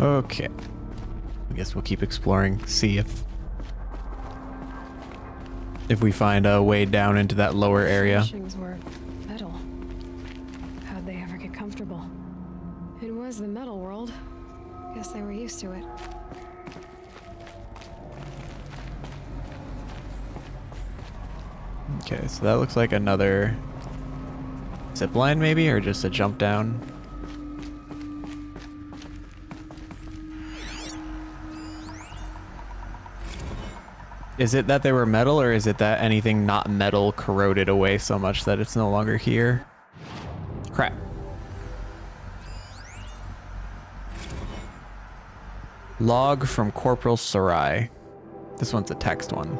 Okay. I guess we'll keep exploring, see if we find a way down into that lower area. Furnishings were metal. How'd they ever get comfortable? It was the metal world. Guess they were used to it. Okay, so that looks like another zip line maybe, or just a jump down. Is it that they were metal, or is it that anything not metal corroded away so much that it's no longer here? Crap. Log from Corporal Sarai. This one's a text one.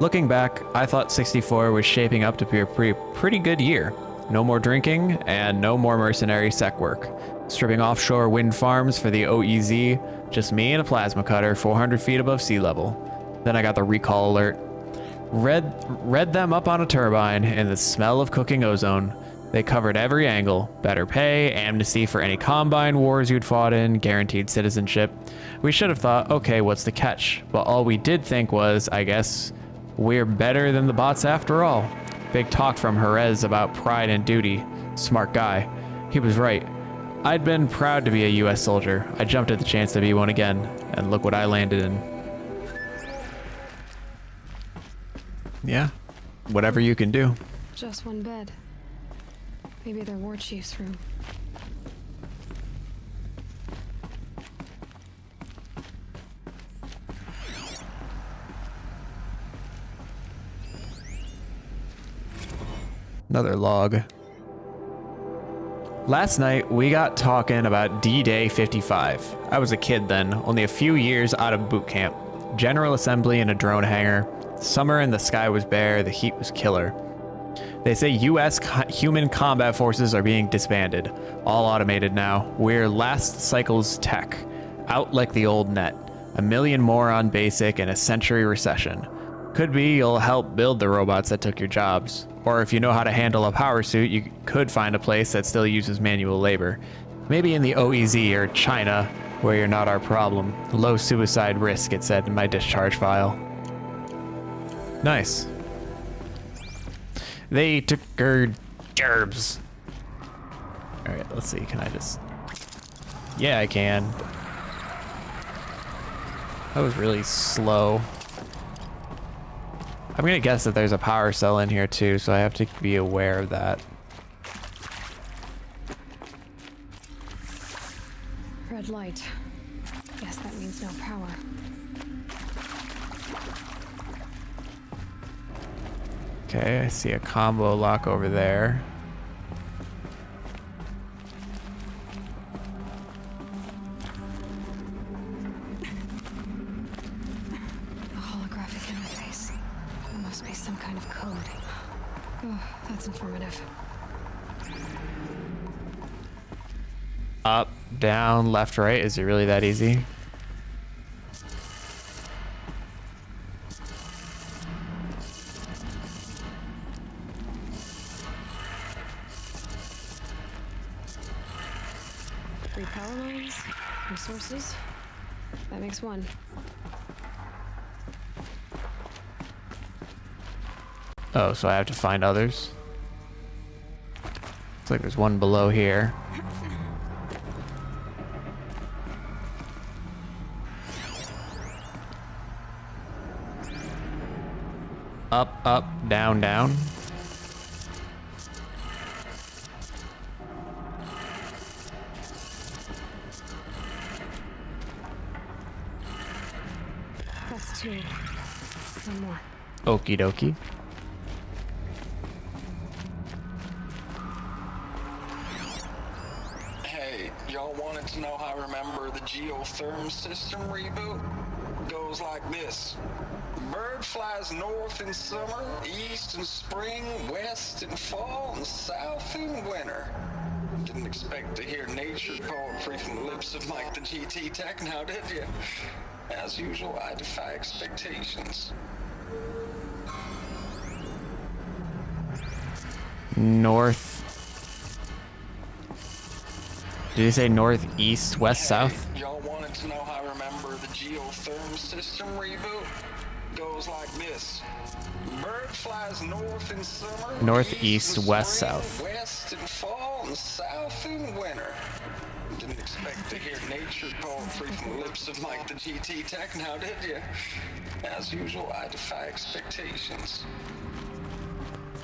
Looking back, I thought 64 was shaping up to be a pretty good year. No more drinking and no more mercenary sec work. Stripping offshore wind farms for the OEZ, just me and a plasma cutter 400 feet above sea level. Then I got the recall alert. Read them up on a turbine and the smell of cooking ozone. They covered every angle. Better pay, amnesty for any combine wars you'd fought in, guaranteed citizenship. We should have thought, okay, what's the catch? But all we did think was, I guess, we're better than the bots after all. Big talk from Jerez about pride and duty. Smart guy. He was right. I'd been proud to be a US soldier. I jumped at the chance to be one again, and look what I landed in. Yeah, whatever you can do. Just one bed. Maybe their war chief's room. Another log. Last night, we got talking about D-Day 55. I was a kid then, only a few years out of boot camp. General assembly in a drone hangar. Summer and the sky was bare, the heat was killer. They say US human combat forces are being disbanded. All automated now. We're last cycle's tech. Out like the old net. A million more on basic and a century recession. Could be you'll help build the robots that took your jobs. Or if you know how to handle a power suit, you could find a place that still uses manual labor. Maybe in the OEZ or China, where you're not our problem. Low suicide risk, it said in my discharge file. Nice. They took her gerbs. Alright, let's see. Can I just... Yeah, I can. That was really slow. I'm gonna guess that there's a power cell in here too, so I have to be aware of that. Red light. Guess that means no power. Okay, I see a combo lock over there. A holographic interface. There must be some kind of code. Oh, that's informative. Up, down, left, right. Is it really that easy? Three power lines, resources. That makes one. Oh, so I have to find others? Looks like there's one below here. Up, up, down, down. That's two. One more. Okie dokie. Hey, y'all wanted to know how I remember the geotherm system reboot? Goes like this. Bird flies north in summer, east in spring, west in fall, and south in winter. Didn't expect to hear nature poetry from the lips of Mike the GT Tech now, did you? As usual, I defy expectations. North. Did he say north, east, west, south? Y'all wanted to know how I remember the geotherm system reboot? Goes like this. Bird flies north in summer, North, east, in west, spring, south. west in fall, and south in winter. Didn't expect to hear nature poetry from the lips of Mike the GT Tech now, did you? As usual, I defy expectations.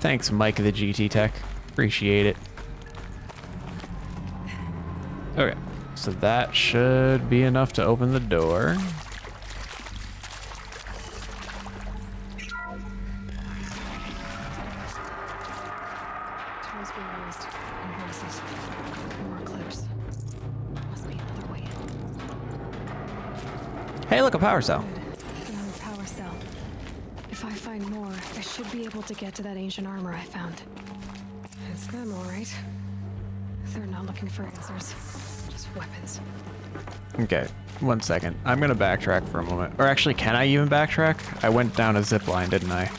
Thanks, Mike the GT Tech. Appreciate it. Okay, so that should be enough to open the door. Tools being used. Invoices. More clips. Must be another way in. Hey, look, a power cell. Good. Another power cell. If I find more, I should be able to get to that ancient armor I found. It's them, all right. They're not looking for answers. Just weapons. Okay, 1 second. I'm gonna backtrack for a moment. Or actually, can I even backtrack? I went down a zip line, didn't I?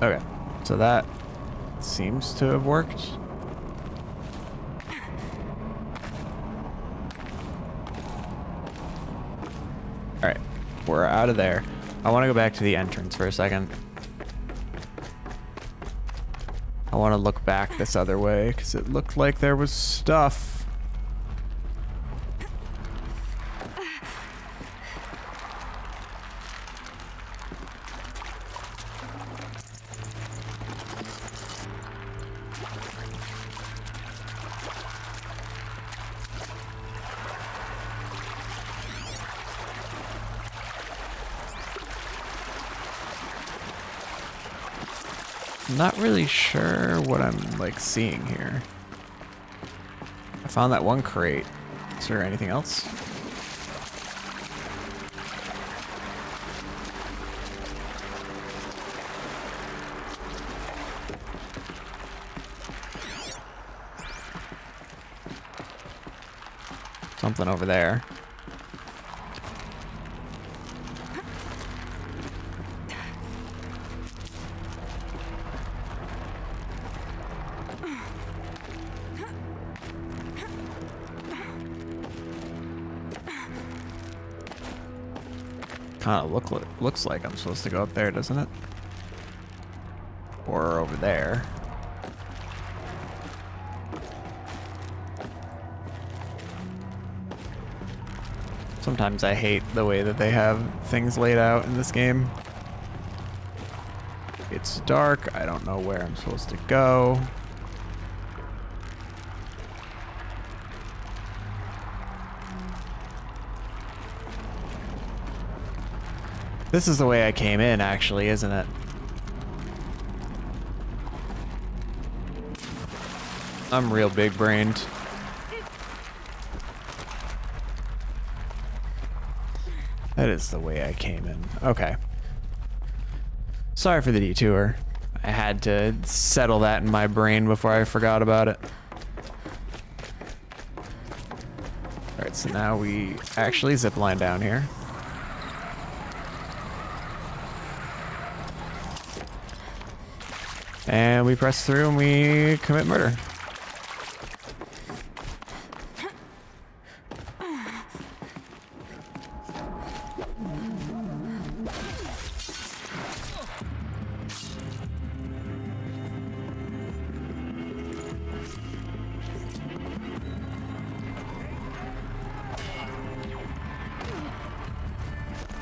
Okay, so that seems to have worked. Alright, we're out of there. I want to go back to the entrance for a second. I want to look back this other way, because it looked like there was stuff. Not really sure what I'm like seeing here. I found that one crate. Is there anything else? Something over there. Kind of looks like I'm supposed to go up there, doesn't it? Or over there. Sometimes I hate the way that they have things laid out in this game. It's dark. I don't know where I'm supposed to go. This is the way I came in, actually, isn't it? I'm real big-brained. That is the way I came in. Okay. Sorry for the detour. I had to settle that in my brain before I forgot about it. Alright, so now we actually zipline down here. And we press through and we commit murder.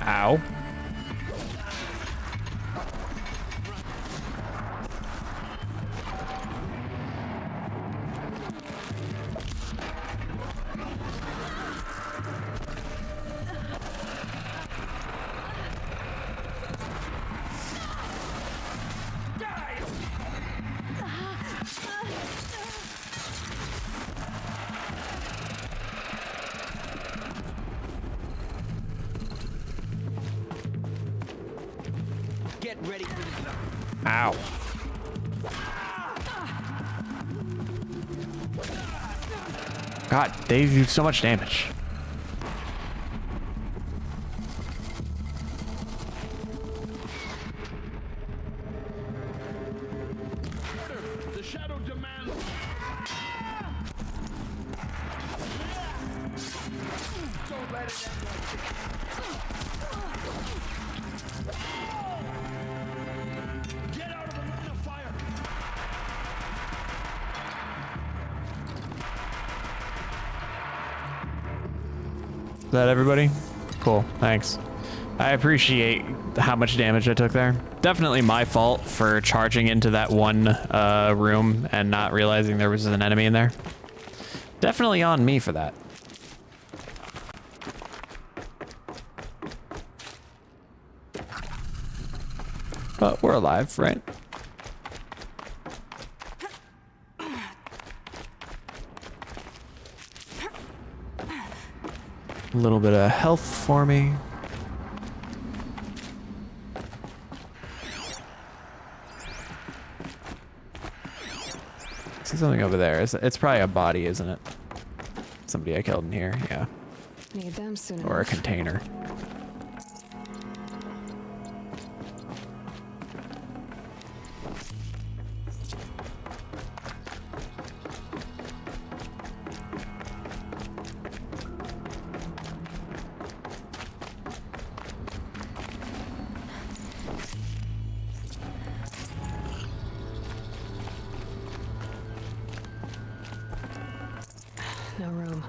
Ow. Get ready for this. Ow. God, they do so much damage. The shadow demands. Don't let it end like this. Get out of the line of fire. Is that everybody? Cool, thanks. I appreciate how much damage I took there. Definitely my fault for charging into that one room and not realizing there was an enemy in there. Definitely on me for that. But we're alive, right? A little bit of health for me. See something over there. It's probably a body, isn't it? Somebody I killed in here, yeah. Need them soon. Or a container. No room.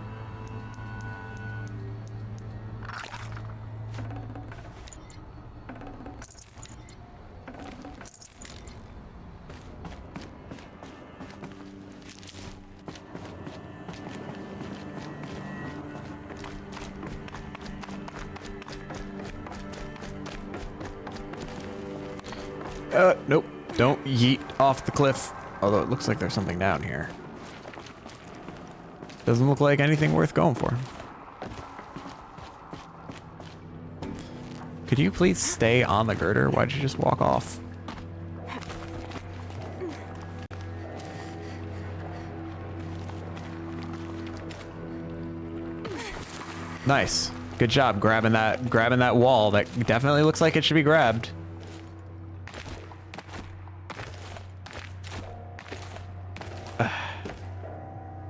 Nope. Don't yeet off the cliff. Although it looks like there's something down here. Doesn't look like anything worth going for. Could you please stay on the girder? Why'd you just walk off? Nice. Good job grabbing that wall. That definitely looks like it should be grabbed.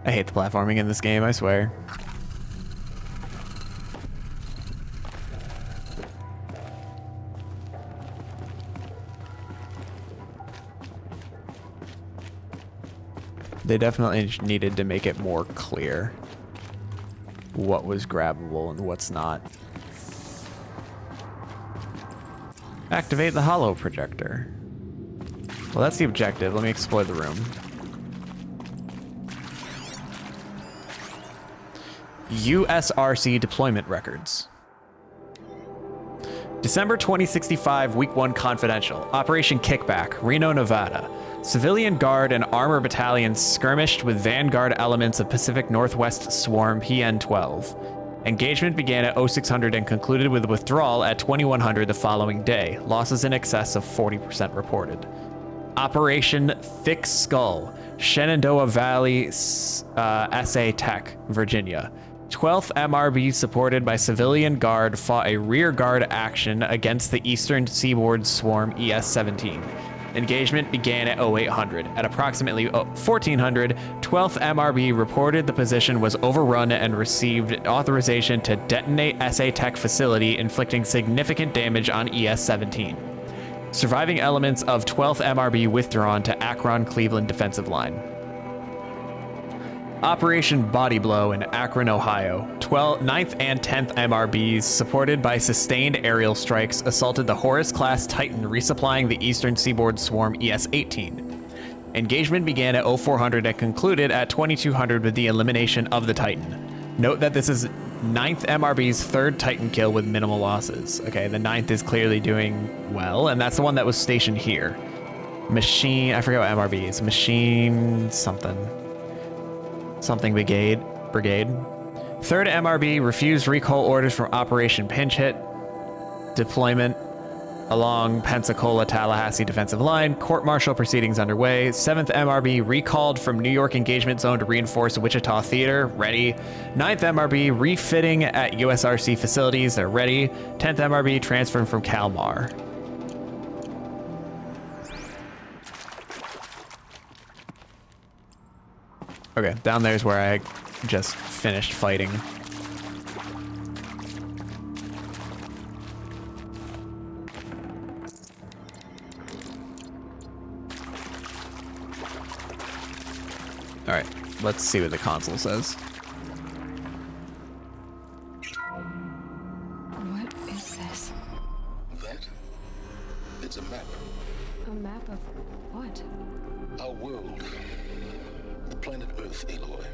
I hate the platforming in this game, I swear. They definitely needed to make it more clear what was grabbable and what's not. Activate the holo projector. Well, that's the objective. Let me explore the room. USRC deployment records. December 2065, Week 1 Confidential. Operation Kickback, Reno, Nevada. Civilian Guard and Armor Battalions skirmished with Vanguard elements of Pacific Northwest Swarm PN-12. Engagement began at 0600 and concluded with withdrawal at 2100 the following day. Losses in excess of 40% reported. Operation Thick Skull, Shenandoah Valley, SA Tech, Virginia. 12th MRB, supported by Civilian Guard, fought a rear guard action against the Eastern Seaboard Swarm ES-17. Engagement began at 0800. At approximately 1400, 12th MRB reported the position was overrun and received authorization to detonate SA Tech facility, inflicting significant damage on ES-17. Surviving elements of 12th MRB withdrawn to Akron, Cleveland defensive line. Operation Body Blow in Akron, Ohio. 9th and 10th MRBs, supported by sustained aerial strikes, assaulted the Horus-class Titan, resupplying the Eastern Seaboard Swarm ES-18. Engagement began at 0400 and concluded at 2200 with the elimination of the Titan. Note that this is 9th MRB's third Titan kill with minimal losses. Okay, the 9th is clearly doing well, and that's the one that was stationed here. Machine, I forget what MRB is. Machine something. Something brigade. 3rd MRB refused recall orders from Operation Pinch Hit. Deployment. along Pensacola-Tallahassee defensive line. Court-martial proceedings underway. 7th MRB recalled from New York engagement zone to reinforce Wichita Theater. Ready. 9th MRB refitting at USRC facilities. They're ready. 10th MRB transferring from Kalmar. Okay, down there's where I just finished fighting. Alright, let's see what the console says. What is this? That? It's a map. A map of what? Our world. The planet Earth, Aloy.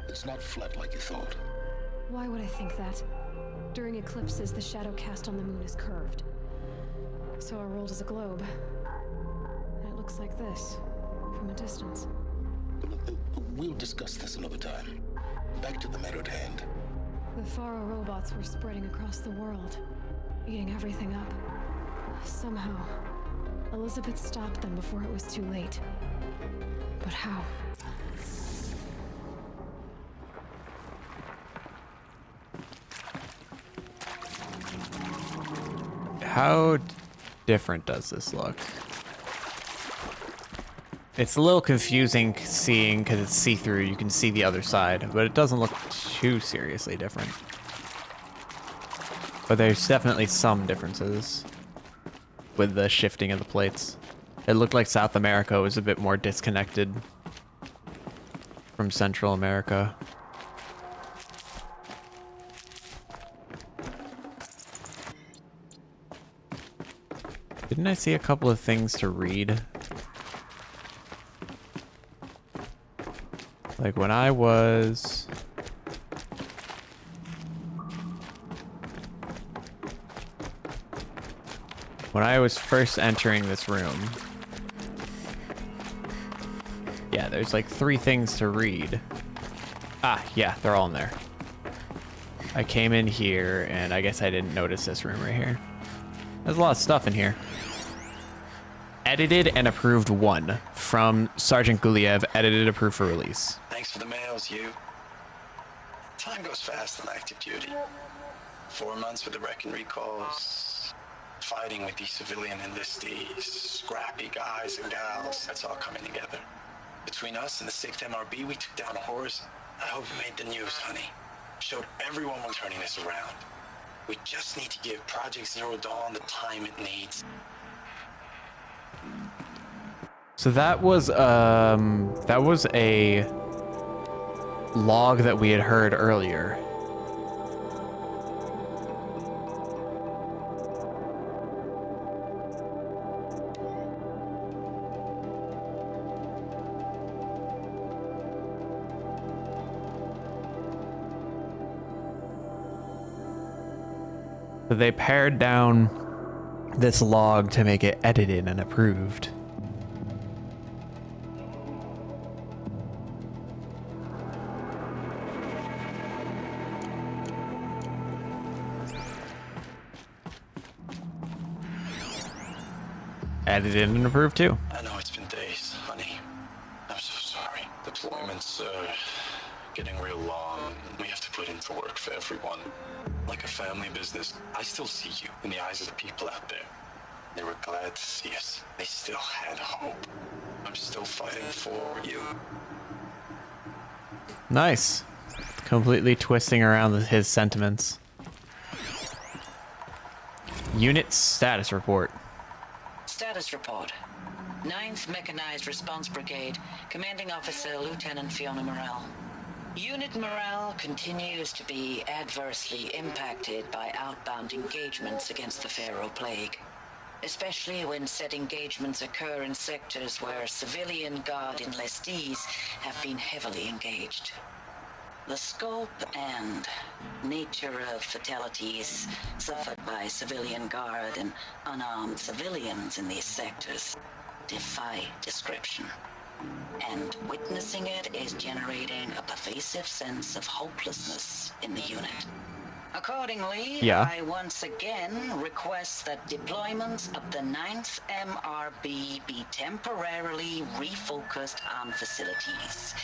It's not flat like you thought. Why would I think that? During eclipses, the shadow cast on the moon is curved. So our world is a globe. And it looks like this, from a distance. We'll discuss this another time. Back to the matter at hand. The Faro robots were spreading across the world, eating everything up. Somehow, Elizabeth stopped them before it was too late. But how? How different does this look? It's a little confusing seeing because it's see-through. You can see the other side, but it doesn't look too seriously different. But there's definitely some differences with the shifting of the plates. It looked like South America was a bit more disconnected from Central America. Didn't I see a couple of things to read? Like when I was... When I was first entering this room... Yeah, there's like 3 things to read. Ah, yeah, they're all in there. I came in here, and I guess I didn't notice this room right here. There's a lot of stuff in here. Edited and approved 1 from Sergeant Guliev, edited, approved for release. Thanks for the mails, you. Time goes fast on active duty. 4 months with the wreck and recalls. Fighting with these civilian enlistees. Scrappy guys and gals. That's all coming together. Between us and the 6th MRB, we took down a horse. I hope it made the news, honey. Showed everyone we're turning this around. We just need to give Project Zero Dawn the time it needs. So that was a log that we had heard earlier. So they pared down this log to make it edited and approved. Edited and approved too. I know it's been days, honey. I'm so sorry. Deployments are getting real long. We have to put in for work for everyone. Like a family business. I still see you in the eyes of the people out there. They were glad to see us. They still had hope. I'm still fighting for you. Nice. Completely twisting around his sentiments. Unit status report. Status report. 9th Mechanized Response Brigade, Commanding Officer Lieutenant Fiona Morrell. Unit morale continues to be adversely impacted by outbound engagements against the Faro Plague, especially when said engagements occur in sectors where civilian guard enlistees have been heavily engaged. The scope and nature of fatalities suffered by civilian guard and unarmed civilians in these sectors defy description. And witnessing it is generating a pervasive sense of hopelessness in the unit. Accordingly, Yeah. I once again request that deployments of the 9th MRB be temporarily refocused on facilities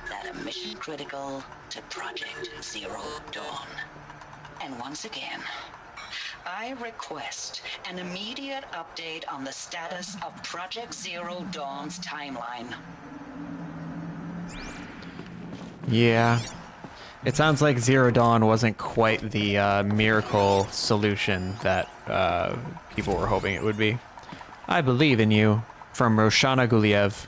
that are mission critical to Project Zero Dawn. And once again, I request an immediate update on the status of Project Zero Dawn's timeline. Yeah. It sounds like Zero Dawn wasn't quite the miracle solution that people were hoping it would be. I believe in you. From Roshana Guliev.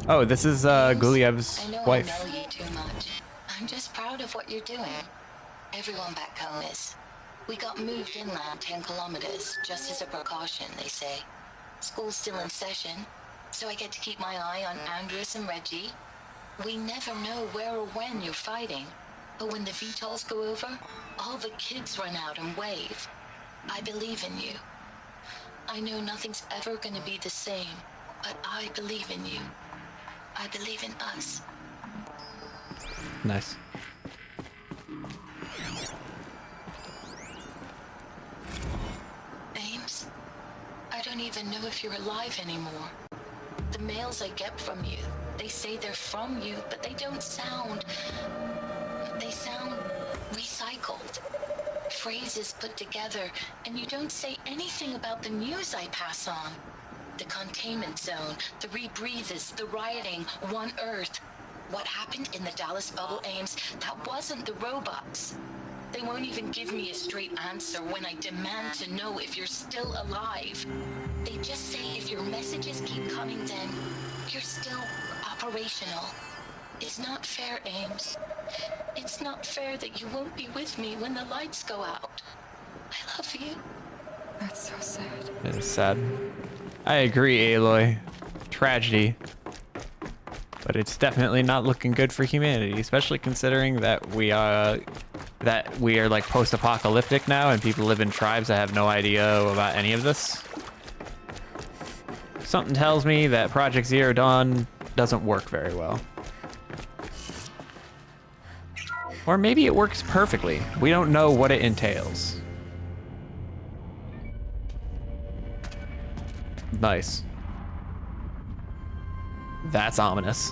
Oh, this is Guliev's I know wife. I know you too much. I'm just proud of what you're doing. Everyone back home is. We got moved inland 10 kilometers, just as a precaution, they say. School's still in session, so I get to keep my eye on Andres and Reggie. We never know where or when you're fighting, but when the VTOLs go over, all the kids run out and wave. I believe in you. I know nothing's ever gonna be the same, but I believe in you. I believe in us. Nice. Ames, I don't even know if you're alive anymore. The mails I get from you, they say they're from you, but they don't sound... They sound recycled. Phrases put together, and you don't say anything about the news I pass on. The containment zone, the rebreathers, the rioting, One Earth. What happened in the Dallas bubble, Ames, that wasn't the robots. They won't even give me a straight answer when I demand to know if you're still alive. They just say if your messages keep coming, then you're still operational. It's not fair, Ames. It's not fair that you won't be with me when the lights go out. I love you. That's so sad. It is sad. I agree, Aloy. Tragedy. But it's definitely not looking good for humanity, especially considering that we are like post-apocalyptic now and people live in tribes that have no idea about any of this. Something tells me that Project Zero Dawn doesn't work very well. Or maybe it works perfectly. We don't know what it entails. Nice. That's ominous.